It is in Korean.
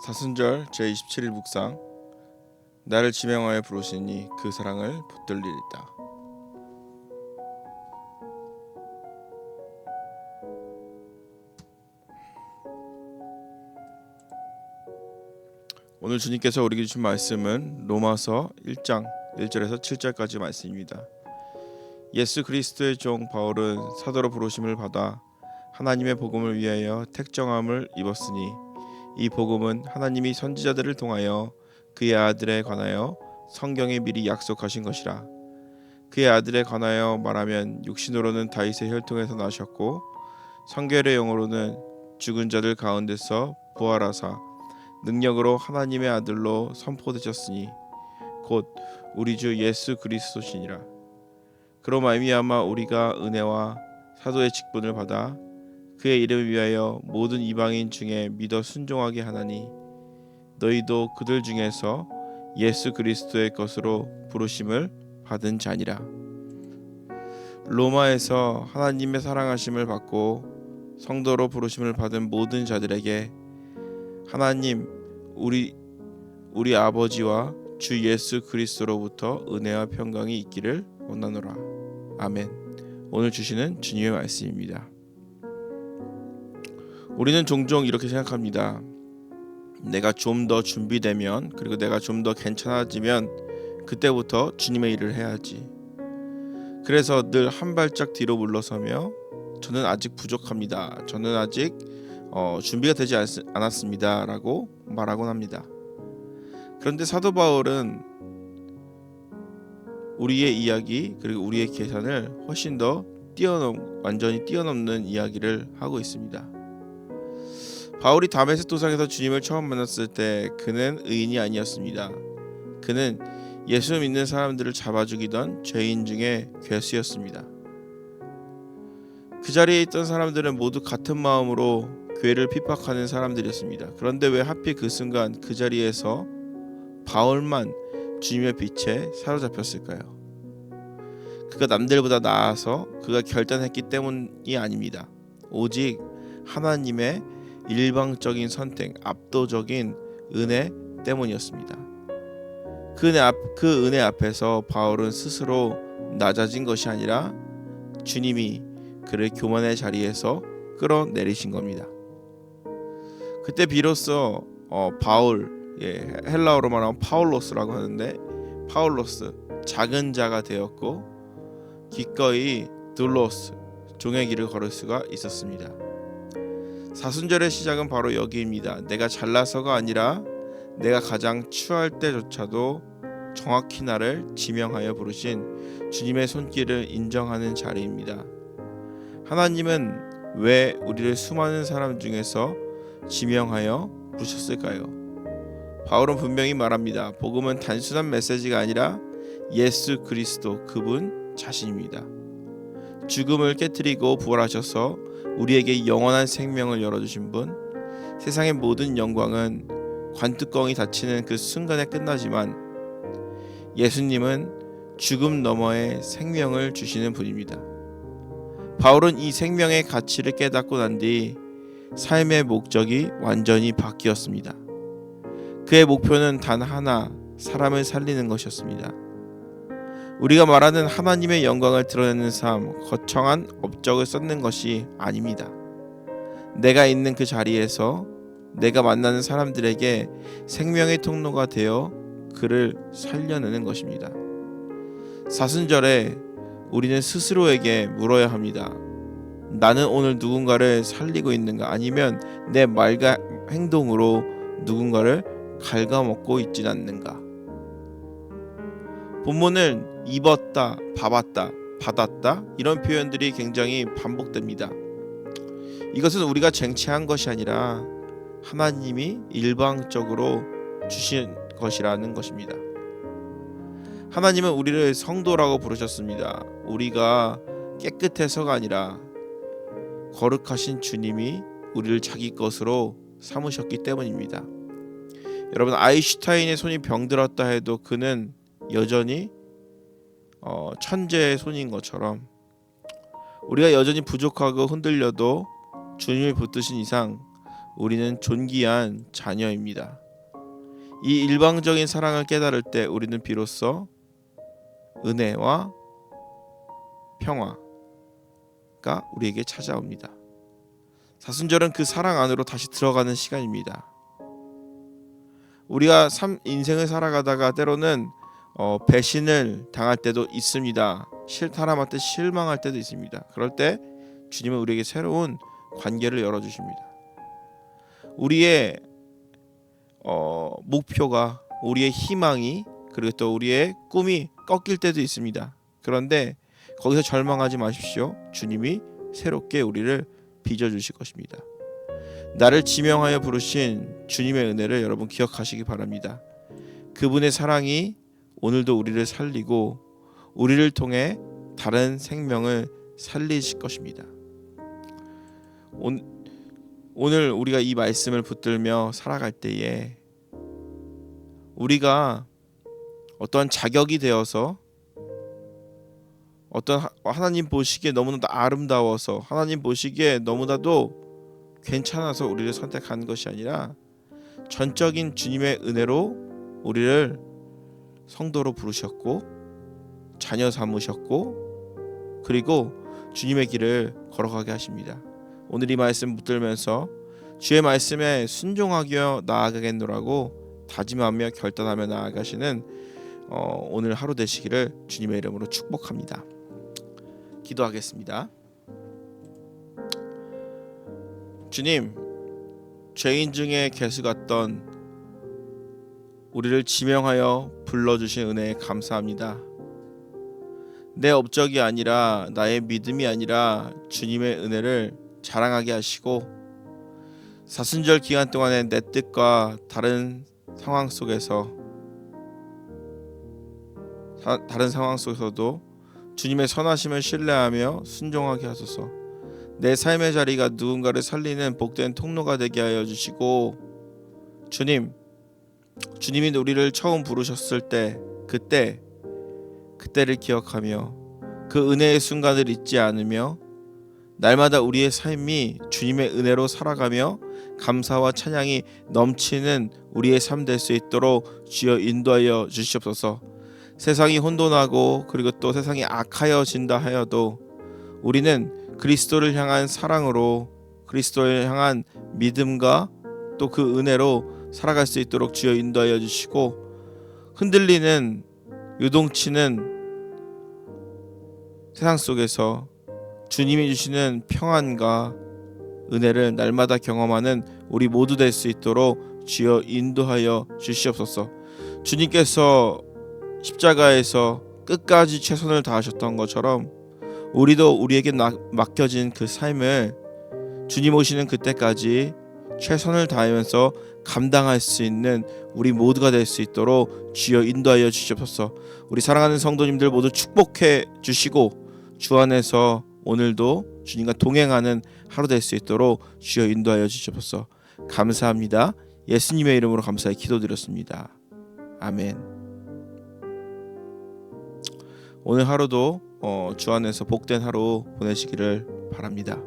사순절 제27일 묵상. 나를 지명하여 부르시니 그 사랑을 붙들리리다. 오늘 주님께서 우리에게 주신 말씀은 로마서 1장 1절에서 7절까지 말씀입니다. 예수 그리스도의 종 바울은 사도로 부르심을 받아 하나님의 복음을 위하여 택정함을 입었으니 이 복음은 하나님이 선지자들을 통하여 그의 아들에 관하여 성경에 미리 약속하신 것이라. 그의 아들에 관하여 말하면 육신으로는 다윗의 혈통에서 나셨고 성결의 영으로는 죽은 자들 가운데서 부활하사 능력으로 하나님의 아들로 선포되셨으니 곧 우리 주 예수 그리스도시니라. 그로 말미암아 우리가 은혜와 사도의 직분을 받아 그의 이름을 위하여 모든 이방인 중에 믿어 순종하게 하나니 너희도 그들 중에서 예수 그리스도의 것으로 부르심을 받은 자니라. 로마에서 하나님의 사랑하심을 받고 성도로 부르심을 받은 모든 자들에게 하나님 우리 아버지와 주 예수 그리스도로부터 은혜와 평강이 있기를 원하노라. 아멘. 오늘 주시는 주님의 말씀입니다. 우리는 종종 이렇게 생각합니다. 내가 좀 더 준비되면, 그리고 내가 좀 더 괜찮아지면 그때부터 주님의 일을 해야지. 그래서 늘 한 발짝 뒤로 물러서며 저는 아직 부족합니다. 저는 아직 준비가 되지 않았습니다 라고 말하곤 합니다. 그런데 사도 바울은 우리의 이야기 그리고 우리의 계산을 훨씬 더 완전히 뛰어넘는 이야기를 하고 있습니다. 바울이 다메섹 도상에서 주님을 처음 만났을 때 그는 의인이 아니었습니다. 그는 예수 믿는 사람들을 잡아 죽이던 죄인 중에 괴수였습니다. 그 자리에 있던 사람들은 모두 같은 마음으로 교회를 핍박하는 사람들이었습니다. 그런데 왜 하필 그 순간 그 자리에서 바울만 주님의 빛에 사로잡혔을까요? 그가 남들보다 나아서 그가 결단했기 때문이 아닙니다. 오직 하나님의 일방적인 선택, 압도적인 은혜 때문이었습니다. 그 은혜 앞에서 바울은 스스로 낮아진 것이 아니라 주님이 그를 교만의 자리에서 끌어내리신 겁니다. 그때 비로소 바울, 헬라어로 말하면 파울로스라고 하는데 파울로스, 작은 자가 되었고 기꺼이 둘로스, 종의 길을 걸을 수가 있었습니다. 사순절의 시작은 바로 여기입니다. 내가 잘나서가 아니라 내가 가장 추할 때조차도 정확히 나를 지명하여 부르신 주님의 손길을 인정하는 자리입니다. 하나님은 왜 우리를 수많은 사람 중에서 지명하여 부르셨을까요? 바울은 분명히 말합니다. 복음은 단순한 메시지가 아니라 예수 그리스도 그분 자신입니다. 죽음을 깨뜨리고 부활하셔서 우리에게 영원한 생명을 열어주신 분, 세상의 모든 영광은 관뚜껑이 닫히는 그 순간에 끝나지만 예수님은 죽음 너머에 생명을 주시는 분입니다. 바울은 이 생명의 가치를 깨닫고 난 뒤 삶의 목적이 완전히 바뀌었습니다. 그의 목표는 단 하나, 사람을 살리는 것이었습니다. 우리가 말하는 하나님의 영광을 드러내는 삶, 거창한 업적을 쌓는 것이 아닙니다. 내가 있는 그 자리에서 내가 만나는 사람들에게 생명의 통로가 되어 그를 살려내는 것입니다. 사순절에 우리는 스스로에게 물어야 합니다. 나는 오늘 누군가를 살리고 있는가? 아니면 내 말과 행동으로 누군가를 갉아먹고 있진 않는가? 본문은 입었다, 봐봤다, 받았다 이런 표현들이 굉장히 반복됩니다. 이것은 우리가 쟁취한 것이 아니라 하나님이 일방적으로 주신 것이라는 것입니다. 하나님은 우리를 성도라고 부르셨습니다. 우리가 깨끗해서가 아니라 거룩하신 주님이 우리를 자기 것으로 삼으셨기 때문입니다. 여러분, 아인슈타인의 손이 병들었다 해도 그는 여전히 천재의 손인 것처럼 우리가 여전히 부족하고 흔들려도 주님을 붙드신 이상 우리는 존귀한 자녀입니다. 이 일방적인 사랑을 깨달을 때 우리는 비로소 은혜와 평화가 우리에게 찾아옵니다. 사순절은 그 사랑 안으로 다시 들어가는 시간입니다. 우리가 인생을 살아가다가 때로는 배신을 당할 때도 있습니다. 사람한테 실망할 때도 있습니다. 그럴 때 주님은 우리에게 새로운 관계를 열어주십니다. 우리의 목표가, 우리의 희망이, 그리고 또 우리의 꿈이 꺾일 때도 있습니다. 그런데 거기서 절망하지 마십시오. 주님이 새롭게 우리를 빚어주실 것입니다. 나를 지명하여 부르신 주님의 은혜를 여러분 기억하시기 바랍니다. 그분의 사랑이 오늘도 우리를 살리고 우리를 통해 다른 생명을 살리실 것입니다. 오늘 우리가 이 말씀을 붙들며 살아갈 때에 우리가 어떠한 자격이 되어서 어떤 하나님 보시기에 너무나도 아름다워서 하나님 보시기에 너무나도 괜찮아서 우리를 선택한 것이 아니라 전적인 주님의 은혜로 우리를 성도로 부르셨고 자녀 삼으셨고 그리고 주님의 길을 걸어가게 하십니다. 오늘 이 말씀 붙들면서 주의 말씀에 순종하여 나아가겠노라고 다짐하며 결단하며 나아가시는 오늘 하루 되시기를 주님의 이름으로 축복합니다. 기도하겠습니다. 주님, 죄인 중에 개수 같던 우리를 지명하여 불러주신 은혜에 감사합니다. 내 업적이 아니라 나의 믿음이 아니라 주님의 은혜를 자랑하게 하시고 사순절 기간 동안에 내 뜻과 다른 상황 속에서도 주님의 선하심을 신뢰하며 순종하게 하소서. 내 삶의 자리가 누군가를 살리는 복된 통로가 되게 하여 주시고 주님이 우리를 처음 부르셨을 때 그때를 기억하며 그 은혜의 순간을 잊지 않으며 날마다 우리의 삶이 주님의 은혜로 살아가며 감사와 찬양이 넘치는 우리의 삶 될 수 있도록 주여 인도하여 주시옵소서. 세상이 혼돈하고 그리고 또 세상이 악하여진다 하여도 우리는 그리스도를 향한 사랑으로 그리스도를 향한 믿음과 또 그 은혜로 살아갈 수 있도록 주여 인도하여 주시고 흔들리는 요동치는 세상 속에서 주님이 주시는 평안과 은혜를 날마다 경험하는 우리 모두 될 수 있도록 주여 인도하여 주시옵소서. 주님께서 십자가에서 끝까지 최선을 다하셨던 것처럼 우리도 우리에게 맡겨진 그 삶을 주님 오시는 그때까지 최선을 다하면서 감당할 수 있는 우리 모두가 될 수 있도록 주여 인도하여 주시옵소서. 우리 사랑하는 성도님들 모두 축복해 주시고 주 안에서 오늘도 주님과 동행하는 하루 될 수 있도록 주여 인도하여 주시옵소서. 감사합니다. 예수님의 이름으로 감사히 기도드렸습니다. 아멘. 오늘 하루도 주 안에서 복된 하루 보내시기를 바랍니다.